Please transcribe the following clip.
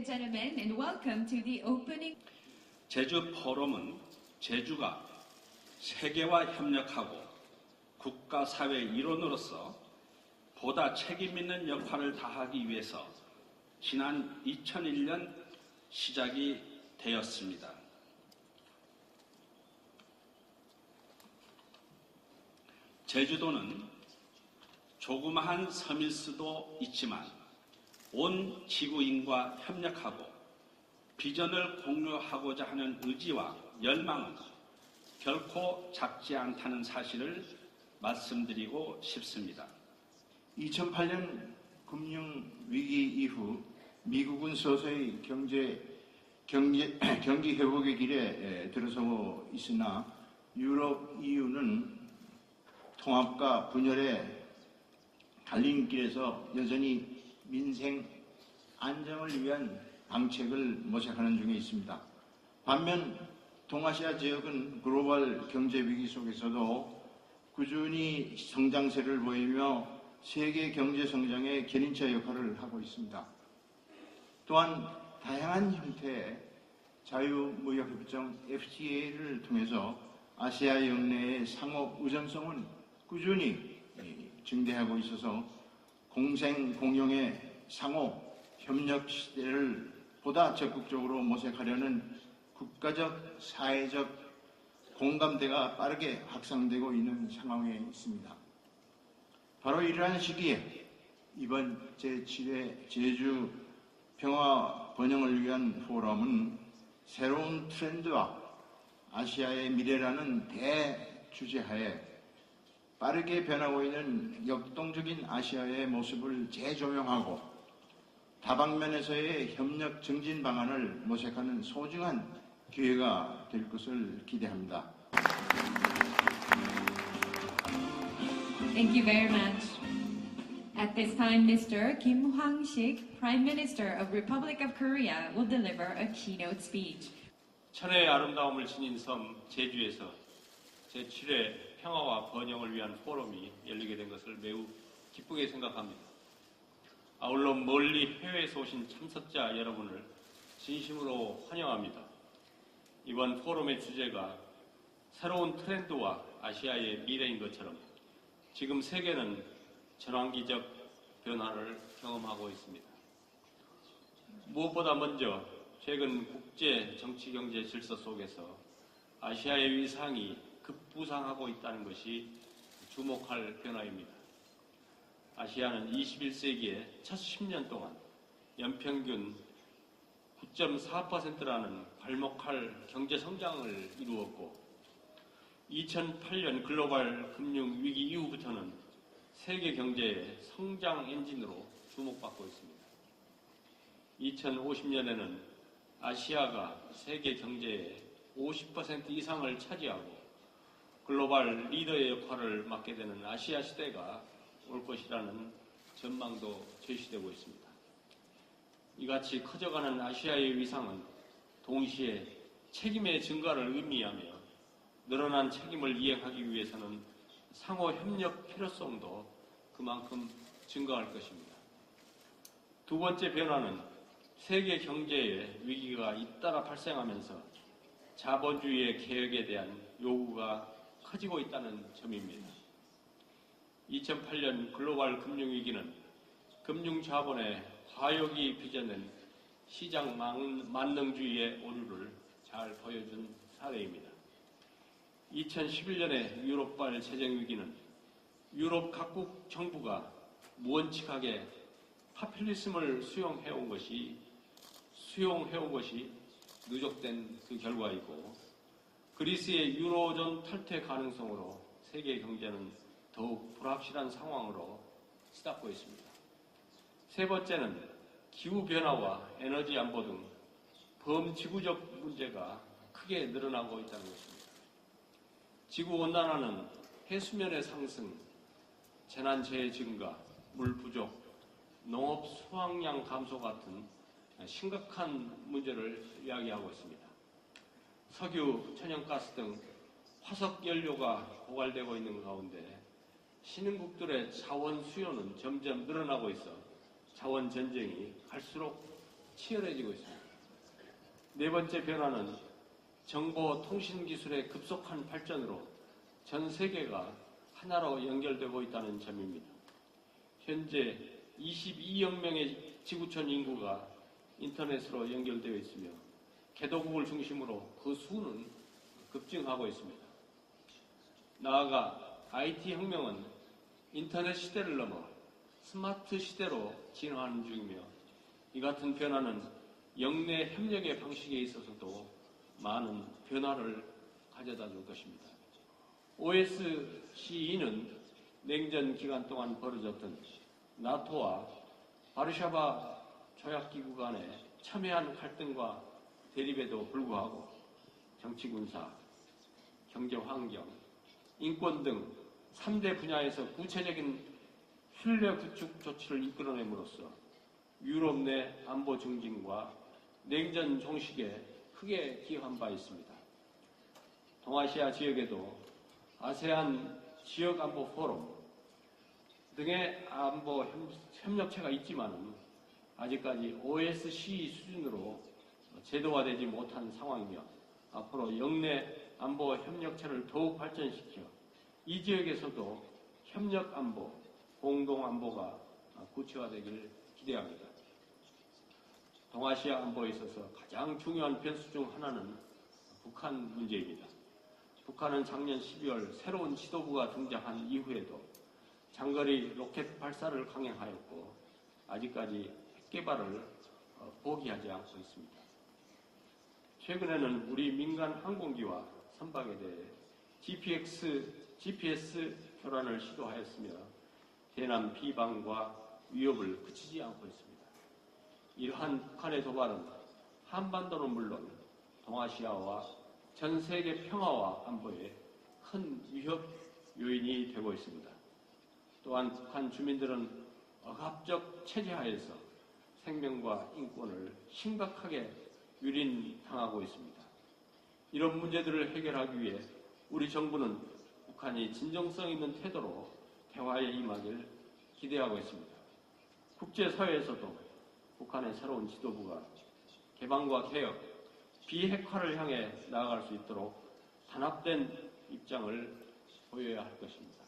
and gentlemen, and welcome to the opening. 제주 포럼은 제주가 세계와 협력하고 국가 사회 일원으로서 보다 책임 있는 역할을 다하기 위해서 지난 2001년 시작이 되었습니다. 제주도는 조그마한 섬일 수도 있지만 온 지구인과 협력하고 비전을 공유하고자 하는 의지와 열망은 결코 작지 않다는 사실을 말씀드리고 싶습니다. 2008년 금융위기 이후 미국은 서서히 경기 회복의 길에 들어서고 있으나 유럽 EU는 통합과 분열의 갈림길에서 여전히 민생 안정을 위한 방책을 모색하는 중에 있습니다. 반면 동아시아 지역은 글로벌 경제 위기 속에서도 꾸준히 성장세를 보이며 세계 경제 성장의 견인차 역할을 하고 있습니다. 또한 다양한 형태의 자유무역협정 FTA를 통해서 아시아 영내의 상호 의존성은 꾸준히 증대하고 있어서 공생 공용의 상호 협력 시대를 보다 적극적으로 모색하려는 국가적 사회적 공감대가 빠르게 확산되고 있는 상황에 있습니다. 바로 이러한 시기에 이번 제7회 제주 평화 번영을 위한 포럼은 새로운 트렌드와 아시아의 미래라는 대주제하에 빠르게 변하고 있는 역동적인 아시아의 모습을 재조명하고 다방면에서의 협력 증진 방안을 모색하는 소중한 기회가 될 것을 기대합니다. Thank you very much. At this time, Mr. Kim Hwang-sik, Prime Minister of Republic of Korea, will deliver a keynote speech. 천혜의 아름다움을 지닌 섬 제주에서 제7회 평화와 번영을 위한 포럼이 열리게 된 것을 매우 기쁘게 생각합니다. 아울러 멀리 해외에서 오신 참석자 여러분을 진심으로 환영합니다. 이번 포럼의 주제가 새로운 트렌드와 아시아의 미래인 것처럼 지금 세계는 전환기적 변화를 경험하고 있습니다. 무엇보다 먼저 최근 국제 정치 경제 질서 속에서 아시아의 위상이 급부상하고 있다는 것이 주목할 변화입니다. 아시아는 21세기의 첫 10년 동안 연평균 9.4%라는 괄목할 경제 성장을 이루었고 2008년 글로벌 금융 위기 이후부터는 세계 경제의 성장 엔진으로 주목받고 있습니다. 2050년에는 아시아가 세계 경제의 50% 이상을 차지하고 글로벌 리더의 역할을 맡게 되는 아시아 시대가 올 것이라는 전망도 제시되고 있습니다. 이같이 커져가는 아시아의 위상은 동시에 책임의 증가를 의미하며 늘어난 책임을 이행하기 위해서는 상호 협력 필요성도 그만큼 증가할 것입니다. 두 번째 변화는 세계 경제의 위기가 잇따라 발생하면서 자본주의의 개혁에 대한 요구가 커지고 있다는 점입니다. 2008년 글로벌 금융위기는 금융자본의 과욕이 빚어낸 시장 만능주의의 오류를 잘 보여준 사례입니다. 2011년의 유럽발 재정위기는 유럽 각국 정부가 무원칙하게 파퓰리즘을 수용해온 것이 누적된 그 결과이고 그리스의 유로존 탈퇴 가능성으로 세계 경제는 더욱 불확실한 상황으로 치닫고 있습니다. 세 번째는 기후변화와 에너지 안보 등 범지구적 문제가 크게 늘어나고 있다는 것입니다. 지구온난화는 해수면의 상승, 재난재해 증가, 물 부족, 농업 수확량 감소 같은 심각한 문제를 이야기하고 있습니다. 석유, 천연가스 등 화석 연료가 고갈되고 있는 가운데 신흥국들의 자원 수요는 점점 늘어나고 있어 자원 전쟁이 갈수록 치열해지고 있습니다. 네 번째 변화는 정보통신기술의 급속한 발전으로 전 세계가 하나로 연결되고 있다는 점입니다. 현재 22억 명의 지구촌 인구가 인터넷으로 연결되어 있으며 개도국을 중심으로 그 수는 급증하고 있습니다. 나아가 IT 혁명은 인터넷 시대를 넘어 스마트 시대로 진화하는 중이며 이 같은 변화는 영내 협력의 방식에 있어서도 많은 변화를 가져다 줄 것입니다. OSCE는 냉전 기간 동안 벌어졌던 나토와 바르샤바 조약기구 간의 첨예한 갈등과 대립에도 불구하고 정치 군사, 경제 환경, 인권 등 3대 분야에서 구체적인 신뢰 구축 조치를 이끌어냄으로써 유럽 내 안보 증진과 냉전 종식에 크게 기여한 바 있습니다. 동아시아 지역에도 아세안 지역안보 포럼 등의 안보 협력체가 있지만 아직까지 OSCE 수준으로 제도화되지 못한 상황이며 앞으로 영내 안보 협력체를 더욱 발전시켜 이 지역에서도 협력 안보, 공동 안보가 구체화되길 기대합니다. 동아시아 안보에 있어서 가장 중요한 변수 중 하나는 북한 문제입니다. 북한은 작년 12월 새로운 지도부가 등장한 이후에도 장거리 로켓 발사를 강행하였고 아직까지 핵 개발을 포기하지 않고 있습니다. 최근에는 우리 민간 항공기와 선박에 대해 GPS 교란을 시도하였으며 대남 비방과 위협을 그치지 않고 있습니다. 이러한 북한의 도발은 한반도는 물론 동아시아와 전 세계 평화와 안보에 큰 위협 요인이 되고 있습니다. 또한 북한 주민들은 억압적 체제하에서 생명과 인권을 심각하게 유린당하고 있습니다. 이런 문제들을 해결하기 위해 우리 정부는 북한이 진정성 있는 태도로 대화에 임하길 기대하고 있습니다. 국제사회에서도 북한의 새로운 지도부가 개방과 개혁, 비핵화를 향해 나아갈 수 있도록 단합된 입장을 보여야 할 것입니다.